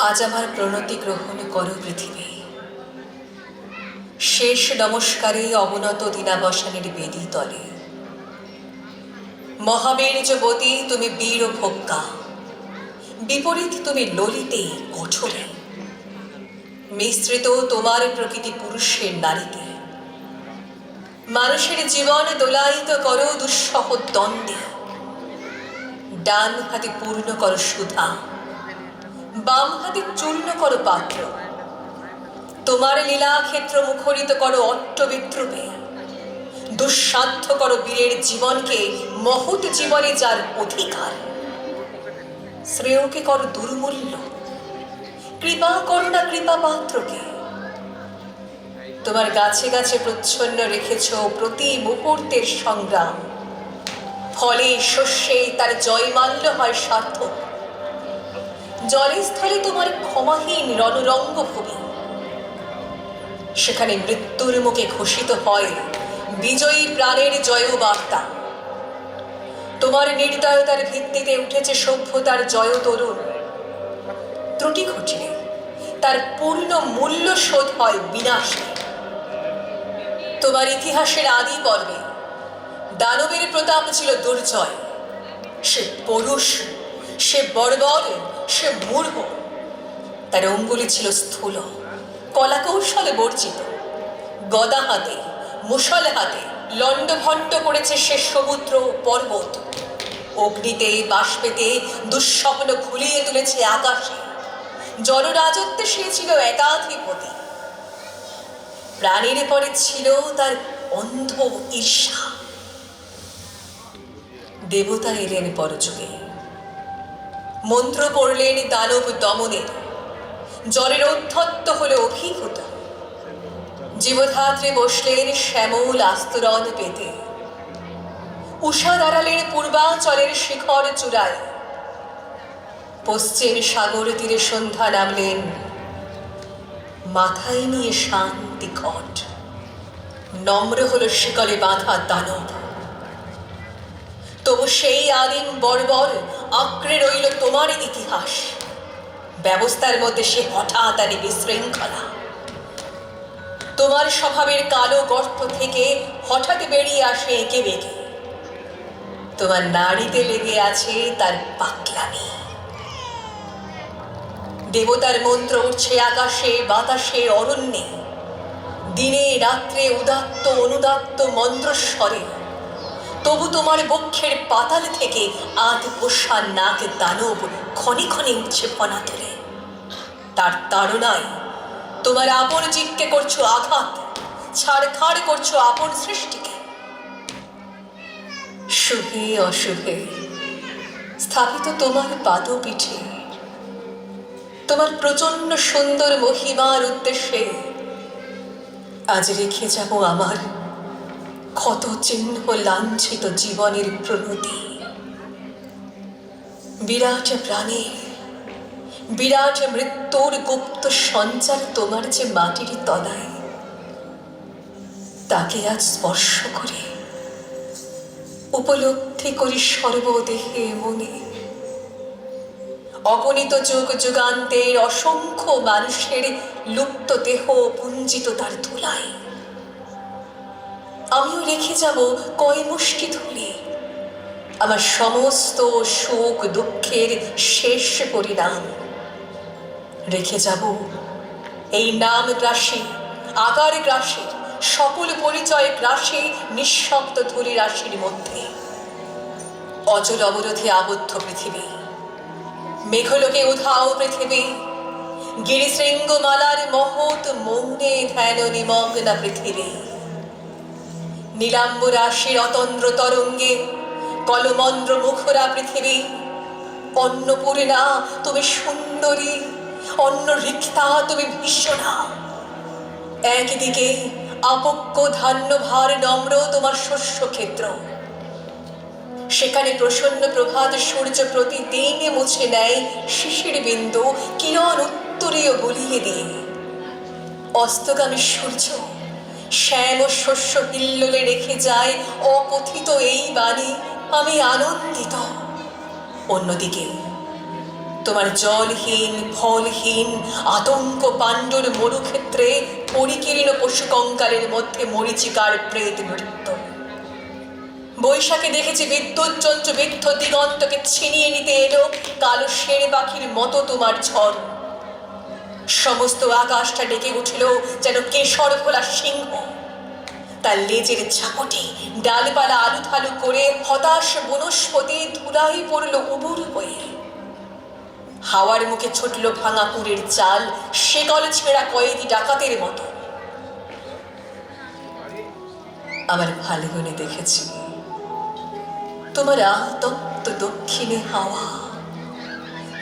আজ আমার প্রণতি গ্রহণ করো পৃথিবী। শেষ নমস্কারে অবনত দিনাবসানের বেদী তলে। মহাবীর্যবতী তুমি বীর ভোগ্যা, বিপরীত তুমি ললিতে কঠোরে। মিশ্রিত তোমার প্রকৃতি পুরুষের নারীতে। মানুষের জীবন দোলায়িত করো দুঃসহ দ্বন্দ্বে। ডান হাতে পূর্ণ করো সুধা, বাম হাতে চূর্ণ করো পাত্র। তোমার লীলা ক্ষেত্র মুখরিত করো অট্ট বিদ্রুপে। দুঃসাধ্য করো বীরের জীবনকে মহৎ জীবনে যার অধিকার। শ্রেয়কে করো দুর্মূল্য, কৃপা করো না কৃপা পাত্রকে। তোমার গাছে গাছে প্রচ্ছন্ন রেখেছ প্রতি মুহূর্তের সংগ্রাম। ফলে শস্যে তার জয়মাল্য হয় সার্থক। জলে স্থলে তোমার ক্ষমাহীন রণরঙ্গ ভূমি। সেখানে মৃত্যুর মুখে ঘোষিত হয় বিজয়ী প্রাণের জয় বার্তা। তোমার নির্দয়তার ভিত্তিতে উঠেছে সভ্যতার জয় তরুণ। ত্রুটি ঘটলে তার পূর্ণ মূল্য শোধ হয় বিনাশে। তোমার ইতিহাসের আদি পর্বে দানবের প্রতাপ ছিল দুর্জয়। সে পরুষ, সে বর্বর, সে মূঢ়। তার অঙ্গুলি ছিল স্থূল, কলাকৌশলে বর্জিত। গদা হাতে, মুষল হাতে লণ্ডভণ্ড করেছে সে সমুদ্র পর্বত। অগ্নিতে বাষ্পেতে দুঃস্বপ্ন ঘুলিয়ে তুলেছে আকাশে। জনরাজত্বে সে ছিল একাধিপতি। প্রাণীর পরে ছিল তার অন্ধ ঈর্ষা। দেবতা এলেন পরযুগে, মন্ত্র পড়লেন দানব দমনের। জলের উদ্ধত্ত হল অভিভূত। জীবধাত্রে বসলেন শ্যামল আস্তরণ পেতে। উষা দাঁড়ালেন পূর্বাঞ্চলের শিখর চূড়ায়। পশ্চিম সাগর তীরে সন্ধ্যা নামলেন, মাথায় নিয়ে শান্তি ঘট। নম্র হল শিকলে বাঁধা দানব। তবু সেই আদিম বর্বর আঁকড়ে রইল তোমার ইতিহাস। ব্যবস্থার মধ্যে সে হঠাৎ আনে বিশৃঙ্খলা। তোমার স্বভাবের কালো গর্ত থেকে হঠাৎ বেরিয়ে আসে এঁকে বেঁকে। তোমার নাড়িতে লেগে আছে তার পাগলামি। দেবতার মন্ত্র উঠছে আকাশে বাতাসে অরণ্যে। দিনে রাত্রে উদাত্ত অনুদাত্ত মন্ত্রস্বরে। তবু তোমার বক্ষের পাতাল থেকে আধ পোষা নাগ দানব ক্ষণে ক্ষণে উঠছে ফনা তুলে। তার তাড়নায় তোমার আপন জীবকে করছো আঘাত, ছাড়খাড় করছো আপন সৃষ্টিকে। শুভে অশুভে স্থাপিত তোমার পাদপীঠে, তোমার প্রচন্ড সুন্দর মহিমার উদ্দেশ্যে আজ রেখে যাব আমার ক্ষত চিহ্ন লাঞ্ছিত জীবনের প্রণতি। বিরাট প্রাণে বিরাট মৃত্যুর গুপ্ত সঞ্চার তোমার যে মাটির তলায়, তাকে আজ স্পর্শ করে উপলব্ধি করি সর্বদেহে মনে। অগণিত যুগ যুগান্তের অসংখ্য মানুষের লুপ্ত দেহ পুঞ্জিত তার ধুলায়। আমিও রেখে যাব কয় মুষ্টি ধুলে আমার সমস্ত সুখ দুঃখের শেষ পরিণাম। রেখে যাব এই নাম গ্রাসী আকার গ্রাসী সকল পরিচয় গ্রাসী নিঃশব্দ ধূলি রাশির মধ্যে। অচল অবরোধে আবদ্ধ পৃথিবী, মেঘলোকে উধাও পৃথিবী। গিরিশৃঙ্গমালার মহৎ মৌনে ধ্যান নিমগ্না পৃথিবী। নীলাম্ব রাশির অতন্দ্র তরঙ্গে কলমন্দ্র মুখরা পৃথিবী। অন্নপূর্ণা তুমি সুন্দরী, অন্ন রিক্তা তুমি ভীষণা। একদিকে আপক্য ধান্যভার নম্র তোমার শস্য ক্ষেত্র। সেখানে প্রসন্ন প্রভাত সূর্য প্রতিদিন মুছে নেয় শিশির বিন্দু কিরণ উত্তরীয় গলিয়ে দিয়ে। অস্তগামী সূর্য শ্যাম ও শস্য হিল্লোলে রেখে যায় অকথিত এই বাণী, আমি আনন্দিত। অন্যদিকে তোমার জলহীন ফলহীন আতঙ্ক পাণ্ডুর মরুক্ষেত্রে পরিকীর্ণ পশু কঙ্কালের মধ্যে মরীচিকার প্রেত নৃত্য। বৈশাখে দেখেছি বিদ্যুৎ যন্ত্র বিদ্ধ দিগন্তকে ছিনিয়ে নিতে এলো কালো শের পাখির মতো তোমার ঝড়। সমস্ত আকাশটা ডেকে উঠল যেন কেশর ভোলা সিংহ। তার লেজের ঝাপটে ডালপালা আলুথালু করে হতাশ বনস্পতি ধুলাই পড়ল উবুর হয়ে। হাওয়ার মুখে ছুটল ভাঙা পুরের চাল, সেকল ছেঁড়া কয়েদি ডাকাতের মতো। আবার ভালো গুণে দেখেছি তোমার আতপ্ত দক্ষিণে হাওয়া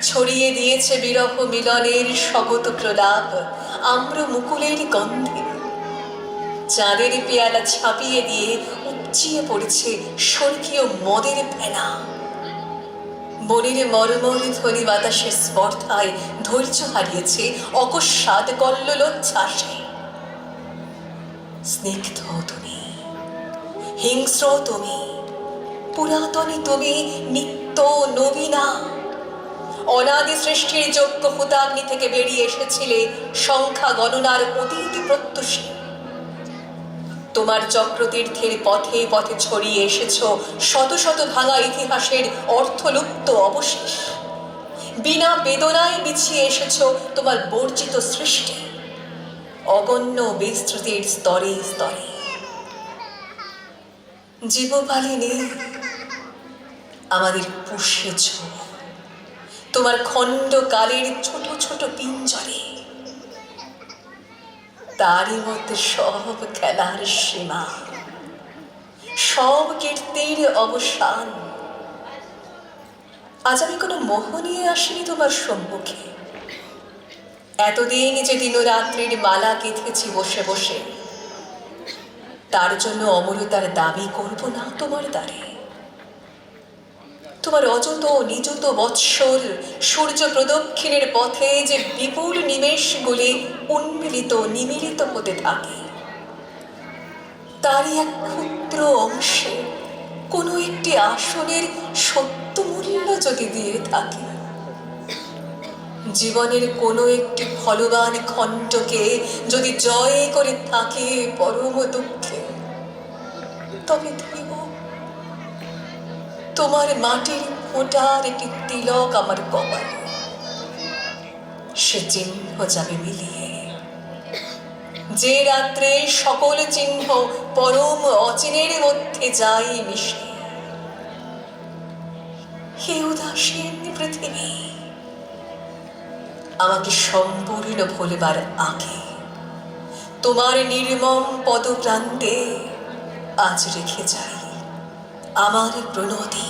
ছড়িয়ে দিয়েছে বিরহ মিলনের স্বগত প্রলাপ আম্র মুকুলের গন্ধে। চাঁদের পেয়ালা ছাপিয়ে দিয়ে উপচিয়ে পড়েছে স্বর্গীয় মদের ফেনা। বনের মরমরে ধ্বনি বাতাসের স্পর্ধায় ধৈর্য হারিয়েছে অকস্মাৎ কল্লোচ্ছ্বাসে। স্নিগ্ধ তুমি, হিংস্র তুমি, পুরাতনী তুমি, নিত্য নবীনা। অনাদি সৃষ্টির যোগ্য হুতাগ্নি থেকে বেরিয়ে এসেছিলে সংখ্যা গণনার অতীত প্রত্যুষী। তোমার চক্রতীর্থের পথে পথে ছড়িয়ে এসেছ শত শত ভাঙা ইতিহাসের অর্থলুপ্ত অবশেষ। বিনা বেদনায় বিছিয়ে এসেছ তোমার বর্জিত সৃষ্টি অগণ্য বিস্তৃতির স্তরে স্তরে। জীবমালিনী আমাদের পুষেছ তোমার খণ্ডকালের ছোট ছোট পিঞ্জরে। তারই মধ্যে সব খেলার সীমা, সব কীর্তির অবসান। আজ আমি কোনো মোহ নিয়ে আসিনি তোমার সম্মুখে। এতদিন যে দিনরাত্রির মালা গেঁথেছি বসে বসে, তার জন্য অমরতার দাবি করব না তোমার দ্বারে। তোমার অযত নিযত বৎসর সূর্য প্রদক্ষিণের পথে যে বিপুল নিমেষগুলি উন্মিলিত নিমিলিত হতে থাকে, তারই এক ক্ষুদ্র অংশে কোনো একটি আসনের সত্য মূল্য যদি দিয়ে থাকে, জীবনের কোনো একটি ফলবান খণ্ডকে যদি জয় করে থাকে পরম দুঃখে, তবে দেব তোমার মাটির ফোঁটার একটি তিলক আমার কপালে। সে চিহ্ন যাবে মিলিয়ে যে রাত্রে সকল চিহ্ন পরম অচিনের মধ্যে যাই মিশে। হে উদাসীন পৃথিবী, আমাকে সম্পূর্ণ ভুলবার আগে তোমার নির্মম পদপ্রান্তে আজ রেখে যাই আমার প্রণতি।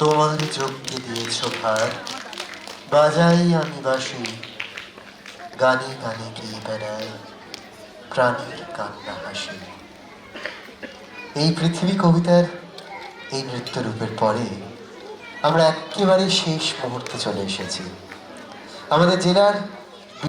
তোমার যজ্ঞে দিয়েছ ভার, বাজাই আমি বাসি, গানে গানে গিয়ে বেড়াই প্রাণীর কান্না হাসি। এই পৃথিবী কবিতার এই নৃত্যরূপের পরে আমরা একেবারে শেষ মুহূর্তে চলে এসেছি। আমাদের জেলার